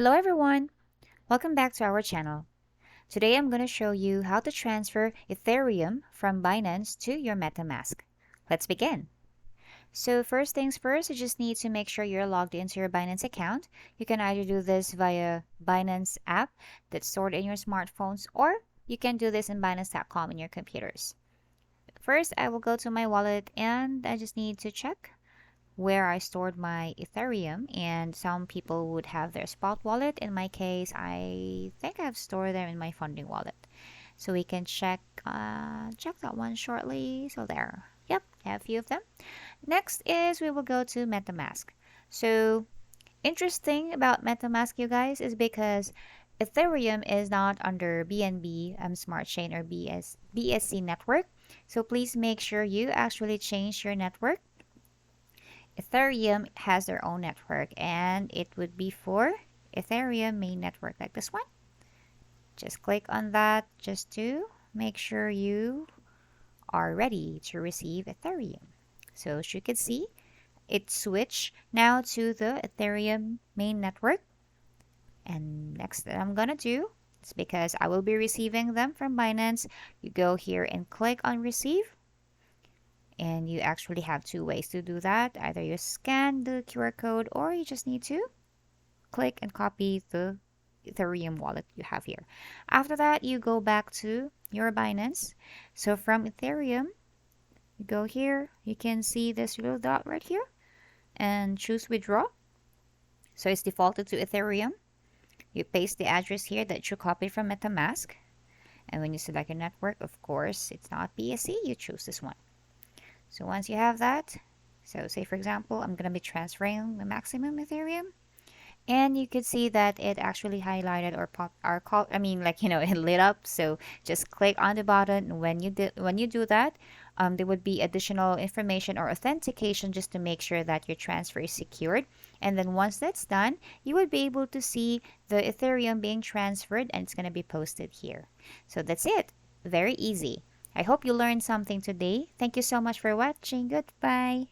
Hello everyone! Welcome back to our channel. Today I'm going to show you how to transfer Ethereum from Binance to your Metamask. Let's begin. So first things first, you just need to make sure you're logged into your Binance account. You can either do this via Binance app that's stored in your smartphones, or you can do this in Binance.com in your computers. First, I will go to my wallet and I just need to check where I stored my Ethereum, and some people would have their spot wallet. In my case, I think I've stored them in my funding wallet. So we can check that one shortly. So there. Yep, I have a few of them. Next is we will go to MetaMask. So interesting about MetaMask, you guys, is because Ethereum is not under BNB Smart Chain or BSC network. So please make sure you actually change your network. Ethereum has their own network, and it would be for Ethereum main network, like this one. Just click on that just to make sure you are ready to receive Ethereum. So as you can see, it switched now to the Ethereum main network. And next that I'm gonna do is, because I will be receiving them from Binance, you go here and click on receive. And you actually have two ways to do that. Either you scan the QR code, or you just need to click and copy the Ethereum wallet you have here. After that, you go back to your Binance. So from Ethereum, you go here. You can see this little dot right here and choose withdraw. So it's defaulted to Ethereum. You paste the address here that you copied from MetaMask. And when you select your network, of course, it's not BSC, you choose this one. So once you have that, so say for example, I'm going to be transferring the maximum Ethereum, and you could see that it actually highlighted or it lit up. So just click on the button. When you do that, there would be additional information or authentication just to make sure that your transfer is secured. And then once that's done, you would be able to see the Ethereum being transferred, and it's going to be posted here. So that's it. Very easy. I hope you learned something today. Thank you so much for watching. Goodbye.